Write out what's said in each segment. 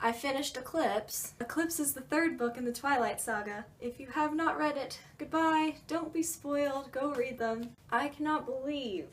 I finished Eclipse. Eclipse is the third book in the Twilight Saga. If you have not read it, goodbye. Don't be spoiled. Go read them. I cannot believe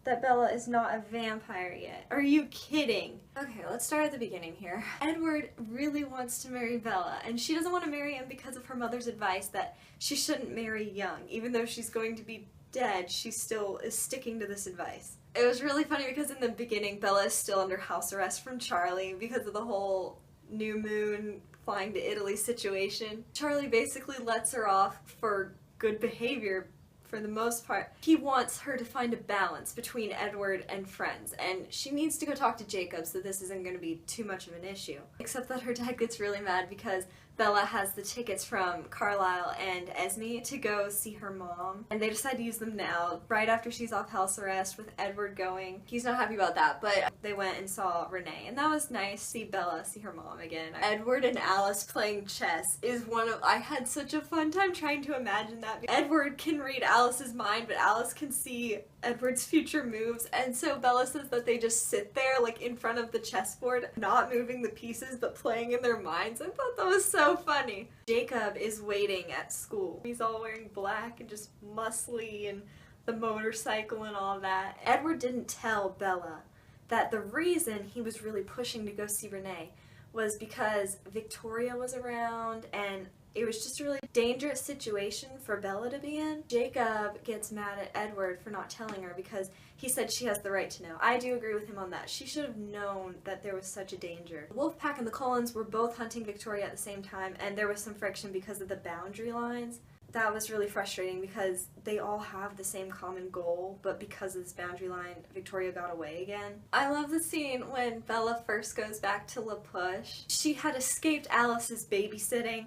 that Bella is not a vampire yet. Are you kidding? Okay, let's start at the beginning here. Edward really wants to marry Bella, and she doesn't want to marry him because of her mother's advice that she shouldn't marry young. Even though she's going to be dead, she still is sticking to this advice. It was really funny because in the beginning, Bella is still under house arrest from Charlie because of the whole new moon flying to Italy situation. Charlie basically lets her off for good behavior for the most part. He wants her to find a balance between Edward and friends, and she needs to go talk to Jacob so this isn't going to be too much of an issue. Except that her dad gets really mad because Bella has the tickets from Carlisle and Esme to go see her mom, and they decide to use them now, right after she's off house arrest with Edward going. He's not happy about that, but they went and saw Renee, and that was nice to see Bella see her mom again. Edward and Alice playing chess is I had such a fun time trying to imagine that. Edward can read Alice's mind, but Alice can see Edward's future moves, and so Bella says that they just sit there like in front of the chessboard, not moving the pieces but playing in their minds. I thought that was so funny. Jacob is waiting at school. He's all wearing black and just muscly and the motorcycle and all that. Edward didn't tell Bella that the reason he was really pushing to go see Renee was because Victoria was around and it was just a really dangerous situation for Bella to be in. Jacob gets mad at Edward for not telling her because he said she has the right to know. I do agree with him on that. She should have known that there was such a danger. The Wolfpack and the Cullens were both hunting Victoria at the same time, and there was some friction because of the boundary lines. That was really frustrating because they all have the same common goal, but because of this boundary line, Victoria got away again. I love the scene when Bella first goes back to La Push. She had escaped Alice's babysitting,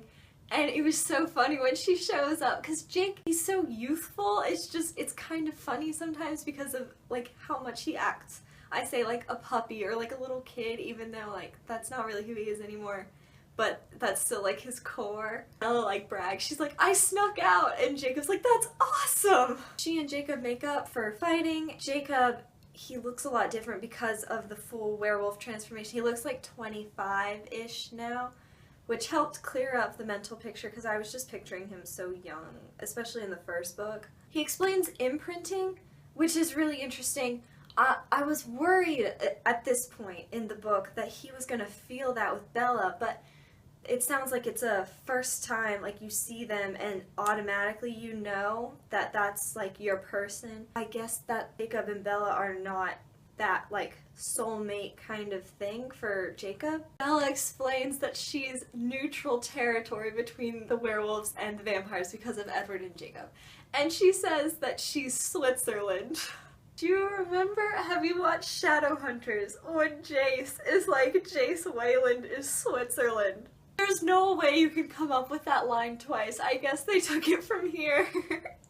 and it was so funny when she shows up because Jake, he's so youthful. It's kind of funny sometimes because of like how much he acts. I say like a puppy or like a little kid, even though like that's not really who he is anymore. But that's still like his core. Bella like brags. She's like, I snuck out, and Jacob's like, that's awesome! She and Jacob make up for fighting. Jacob, he looks a lot different because of the full werewolf transformation. He looks like 25-ish now, which helped clear up the mental picture because I was just picturing him so young, especially in the first book. He explains imprinting, which is really interesting. I was worried at this point in the book that he was going to feel that with Bella, but it sounds like it's a first time, like you see them and automatically you know that that's like your person. I guess that Jacob and Bella are not that like soulmate kind of thing for Jacob. Bella explains that she's neutral territory between the werewolves and the vampires because of Edward and Jacob. And she says that she's Switzerland. Do you remember, have you watched Shadowhunters when Jace is like, Jace Wayland is Switzerland? There's no way you can come up with that line twice. I guess they took it from here.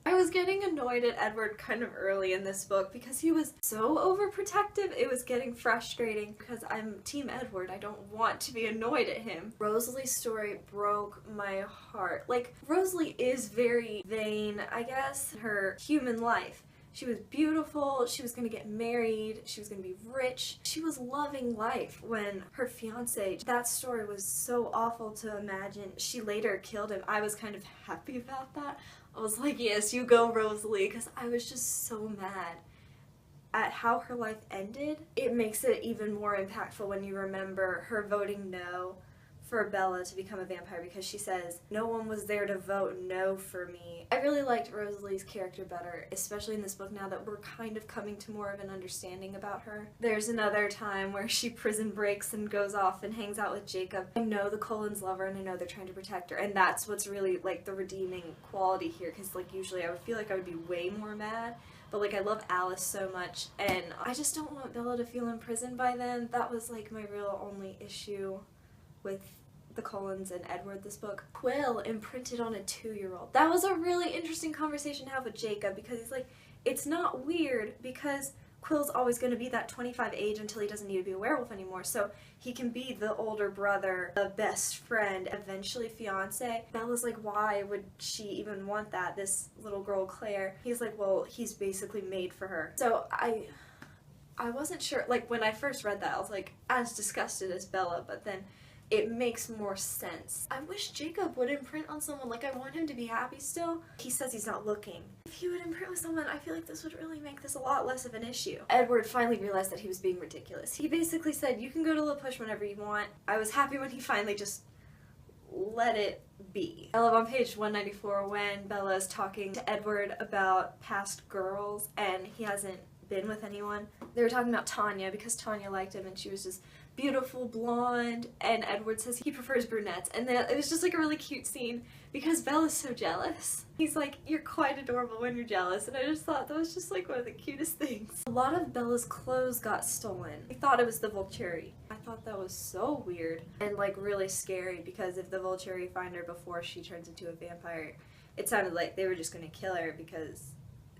I was getting annoyed at Edward kind of early in this book because he was so overprotective. It was getting frustrating because I'm Team Edward. I don't want to be annoyed at him. Rosalie's story broke my heart. Like, Rosalie is very vain, I guess, in her human life. She was beautiful, she was going to get married, she was going to be rich. She was loving life when her fiancé, that story was so awful to imagine. She later killed him. I was kind of happy about that. I was like, yes, you go, Rosalie, because I was just so mad at how her life ended. It makes it even more impactful when you remember her voting no for Bella to become a vampire because she says, no one was there to vote no for me. I really liked Rosalie's character better, especially in this book now that we're kind of coming to more of an understanding about her. There's another time where she prison breaks and goes off and hangs out with Jacob. I know the Cullens love her and I know they're trying to protect her, and that's what's really like the redeeming quality here, because like usually I would feel like I would be way more mad. But like I love Alice so much and I just don't want Bella to feel imprisoned by them. That was like my real only issue with the Cullens and Edward this book. Quill imprinted on a 2-year-old. That was a really interesting conversation to have with Jacob because he's like, it's not weird because Quill's always going to be that 25 age until he doesn't need to be a werewolf anymore, so he can be the older brother, the best friend, eventually fiance. Bella's like, why would she even want that, this little girl Claire? He's like, well, he's basically made for her. So I wasn't sure, like when I first read that I was like as disgusted as Bella, but then it makes more sense. I wish Jacob would imprint on someone. Like, I want him to be happy still. He says he's not looking. If he would imprint with someone, I feel like this would really make this a lot less of an issue. Edward finally realized that he was being ridiculous. He basically said, you can go to La Push whenever you want. I was happy when he finally just let it be. I love on page 194 when Bella is talking to Edward about past girls and he hasn't been with anyone. They were talking about Tanya because Tanya liked him and she was just beautiful blonde, and Edward says he prefers brunettes, and then it was just like a really cute scene because Bella's so jealous. He's like, you're quite adorable when you're jealous, and I just thought that was just like one of the cutest things. A lot of Bella's clothes got stolen. I thought it was the Volturi. I thought that was so weird and like really scary because if the Volturi find her before she turns into a vampire, it sounded like they were just gonna kill her because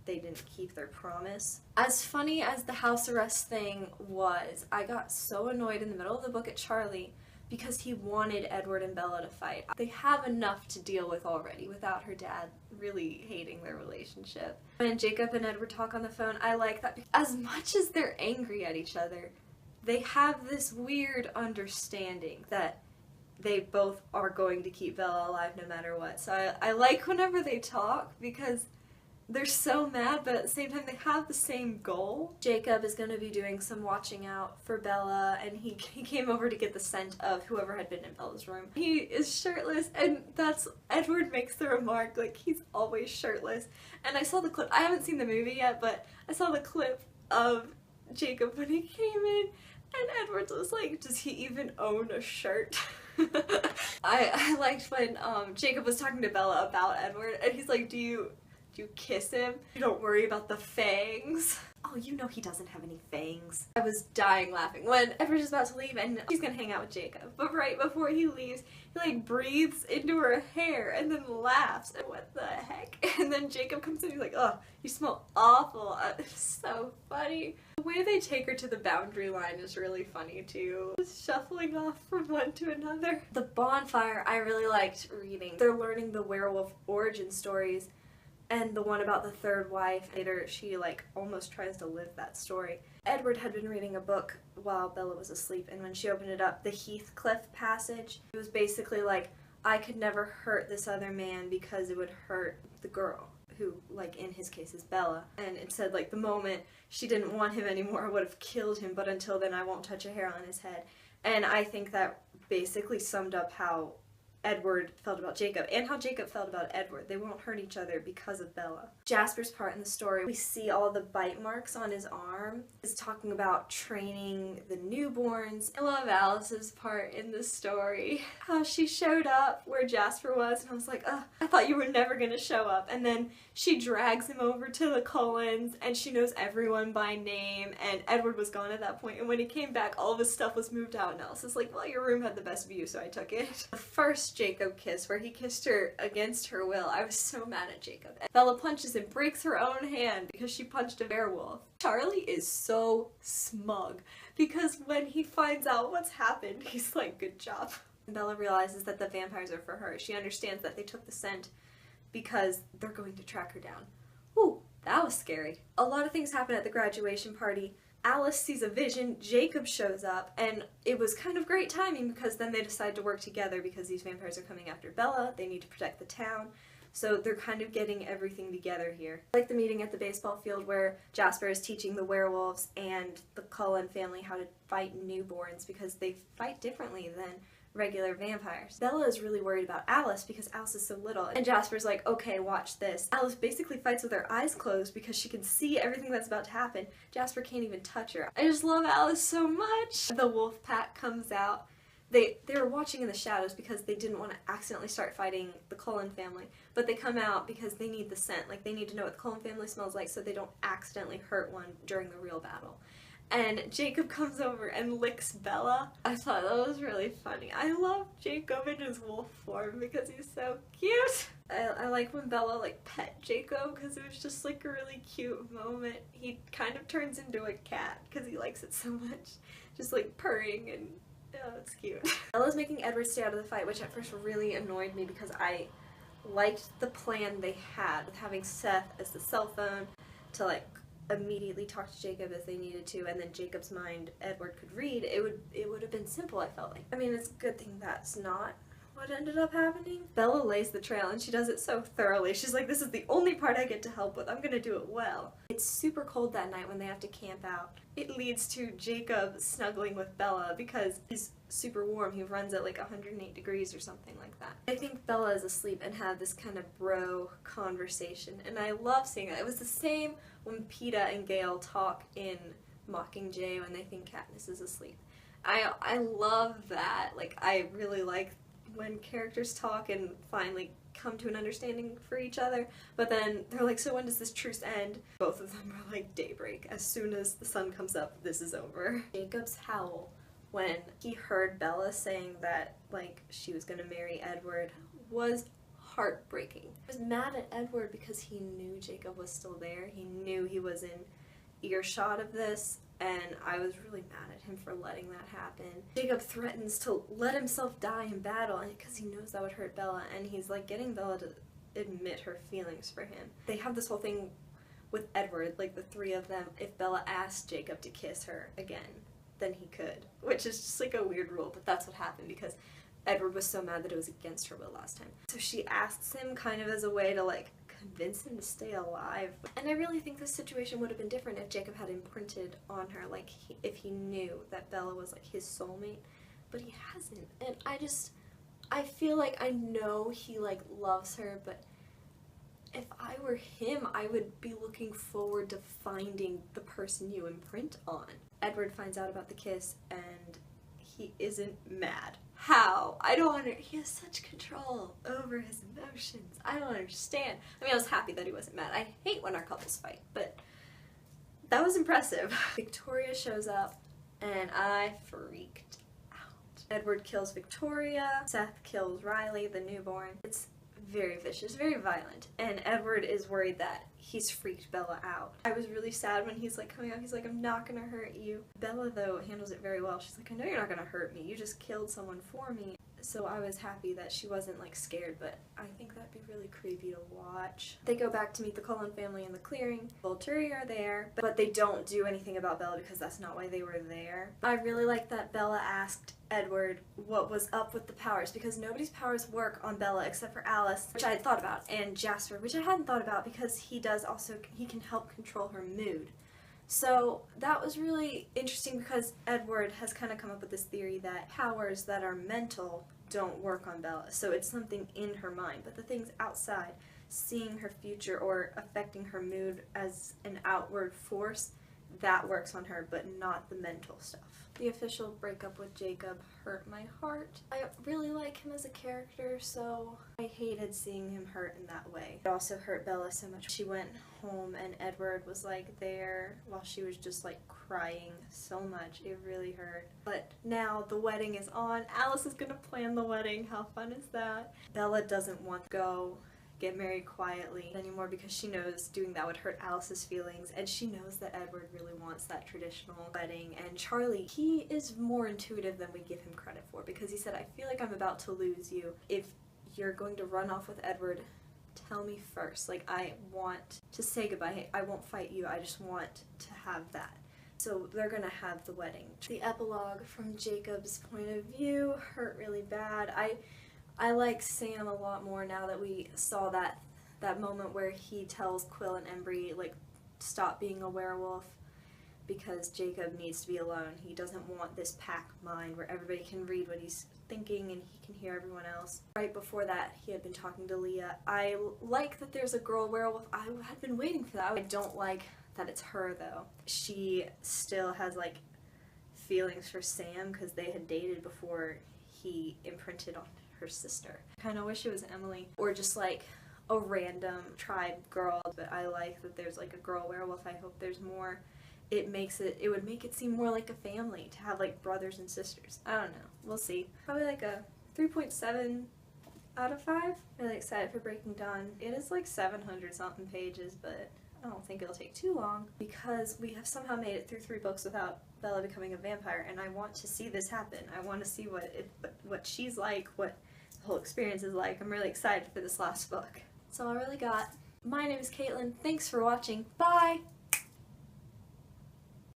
they didn't keep their promise. As funny as the house arrest thing was, I got so annoyed in the middle of the book at Charlie because he wanted Edward and Bella to fight. They have enough to deal with already without her dad really hating their relationship. When Jacob and Edward talk on the phone, I like that as much as they're angry at each other, they have this weird understanding that they both are going to keep Bella alive no matter what. So I like whenever they talk because they're so mad, but at the same time they have the same goal. Jacob is going to be doing some watching out for Bella, and he came over to get the scent of whoever had been in Bella's room. He is shirtless, and Edward makes the remark, like, he's always shirtless. And I saw the clip, I haven't seen the movie yet, but I saw the clip of Jacob when he came in, and Edward was like, does he even own a shirt? I liked when Jacob was talking to Bella about Edward, and he's like, do you kiss him? You don't worry about the fangs. Oh, you know he doesn't have any fangs. I was dying laughing when Edward's just about to leave and she's gonna hang out with Jacob. But right before he leaves, he like breathes into her hair and then laughs. And what the heck? And then Jacob comes in and he's like, oh, you smell awful. It's so funny. The way they take her to the boundary line is really funny too. Just shuffling off from one to another. The bonfire I really liked reading. They're learning the werewolf origin stories. And the one about the third wife, later she like almost tries to live that story. Edward had been reading a book while Bella was asleep, and when she opened it up, the Heathcliff passage, it was basically like, I could never hurt this other man because it would hurt the girl, who like in his case is Bella. And it said like the moment she didn't want him anymore, I would have killed him, but until then I won't touch a hair on his head. And I think that basically summed up how Edward felt about Jacob and how Jacob felt about Edward. They won't hurt each other because of Bella. Jasper's part in the story, we see all the bite marks on his arm. He's talking about training the newborns. I love Alice's part in the story. How she showed up where Jasper was and I was like, ugh, I thought you were never gonna show up. And then she drags him over to the Cullens and she knows everyone by name, and Edward was gone at that point, and when he came back all of his stuff was moved out and Alice is like, well, your room had the best view so I took it. The first Jacob kiss where he kissed her against her will, I was so mad at Jacob. Bella punches and breaks her own hand because she punched a werewolf. Charlie is so smug because when he finds out what's happened, he's like, good job. Bella realizes that the vampires are for her. She understands that they took the scent because they're going to track her down. Ooh, that was scary. A lot of things happen at the graduation party. Alice sees a vision, Jacob shows up, and it was kind of great timing because then they decide to work together because these vampires are coming after Bella, they need to protect the town, so they're kind of getting everything together here. I like the meeting at the baseball field where Jasper is teaching the werewolves and the Cullen family how to fight newborns because they fight differently than regular vampires. Bella is really worried about Alice because Alice is so little, and Jasper's like, okay, watch this. Alice basically fights with her eyes closed because she can see everything that's about to happen. Jasper can't even touch her. I just love Alice so much. The wolf pack comes out. They were watching in the shadows because they didn't want to accidentally start fighting the Cullen family, but they come out because they need the scent. Like, they need to know what the Cullen family smells like so they don't accidentally hurt one during the real battle. And Jacob comes over and licks Bella. I thought that was really funny. I love Jacob in his wolf form because he's so cute. I like when Bella like pet Jacob because it was just like a really cute moment. He kind of turns into a cat because he likes it so much. Just like purring, and oh, it's cute. Bella's making Edward stay out of the fight, which at first really annoyed me because I liked the plan they had with having Seth as the cell phone to like immediately talk to Jacob if they needed to, and then Jacob's mind Edward could read, it would have been simple, I felt like. I mean, it's a good thing that's not what ended up happening. Bella lays the trail and she does it so thoroughly. She's like, this is the only part I get to help with. I'm gonna do it well. It's super cold that night when they have to camp out. It leads to Jacob snuggling with Bella because he's super warm. He runs at like 108 degrees or something like that. I think Bella is asleep and had this kind of bro conversation, and I love seeing that. It was the same when Peeta and Gale talk in Mockingjay when they think Katniss is asleep. I love that. Like, I really like when characters talk and finally come to an understanding for each other, but then they're like, so when does this truce end? Both of them are like, daybreak. As soon as the sun comes up, this is over. Jacob's howl when he heard Bella saying that, like, she was gonna marry Edward was heartbreaking. He was mad at Edward because he knew Jacob was still there. He knew he was in earshot of this, and I was really mad at him for letting that happen. Jacob threatens to let himself die in battle because he knows that would hurt Bella, and he's like getting Bella to admit her feelings for him. They have this whole thing with Edward, like the three of them, if Bella asked Jacob to kiss her again, then he could, which is just like a weird rule, but that's what happened because Edward was so mad that it was against her will last time. So she asks him kind of as a way to like convince him to stay alive. And I really think this situation would have been different if Jacob had imprinted on her, like if he knew that Bella was like his soulmate, but he hasn't. And I feel like I know he like loves her, but if I were him, I would be looking forward to finding the person you imprint on. Edward finds out about the kiss and he isn't mad. How? I don't understand. He has such control over his emotions. I don't understand. I mean, I was happy that he wasn't mad. I hate when our couples fight, but that was impressive. Victoria shows up and I freaked out. Edward kills Victoria. Seth kills Riley, the newborn. It's very vicious, very violent, and Edward is worried that he's freaked Bella out. I was really sad when he's like coming out, he's like, I'm not gonna hurt you. Bella, though, handles it very well. She's like, I know you're not gonna hurt me, you just killed someone for me. So I was happy that she wasn't like scared, but I think that'd be really creepy to watch. They go back to meet the Cullen family in the clearing. Volturi are there, but they don't do anything about Bella because that's not why they were there. I really like that Bella asked Edward what was up with the powers, because nobody's powers work on Bella except for Alice, which I had thought about, and Jasper, which I hadn't thought about because he can help control her mood. So that was really interesting because Edward has kind of come up with this theory that powers that are mental don't work on Bella. So it's something in her mind, but the things outside, seeing her future or affecting her mood as an outward force, that works on her, but not the mental stuff. The official breakup with Jacob hurt my heart. I really like him as a character, so I hated seeing him hurt in that way. It also hurt Bella so much. She went home and Edward was like there while she was just like crying so much. It really hurt. But now the wedding is on. Alice is gonna plan the wedding. How fun is that? Bella doesn't want to go get married quietly anymore because she knows doing that would hurt Alice's feelings, and she knows that Edward really wants that traditional wedding. And Charlie, he is more intuitive than we give him credit for, because he said, I feel like I'm about to lose you. If you're going to run off with Edward, tell me first. Like, I want to say goodbye. I won't fight you. I just want to have that. So they're gonna have the wedding. The epilogue from Jacob's point of view hurt really bad. I like Sam a lot more now that we saw that moment where he tells Quill and Embry, like, stop being a werewolf because Jacob needs to be alone. He doesn't want this pack mind where everybody can read what he's thinking and he can hear everyone else. Right before that, he had been talking to Leah. I like that there's a girl werewolf. I had been waiting for that. I don't like that it's her, though. She still has, like, feelings for Sam because they had dated before he imprinted on her sister. I kind of wish it was Emily or just like a random tribe girl, but I like that there's like a girl werewolf. I hope there's more. It would make it seem more like a family to have like brothers and sisters. I don't know. We'll see. Probably like a 3.7 out of 5. Really excited for Breaking Dawn. It is like 700 something pages, but I don't think it'll take too long because we have somehow made it through 3 books without Bella becoming a vampire, and I want to see this happen. I want to see what she's like, what the whole experience is like. I'm really excited for this last book. That's all I really got. My name is Caitlin. Thanks for watching. Bye!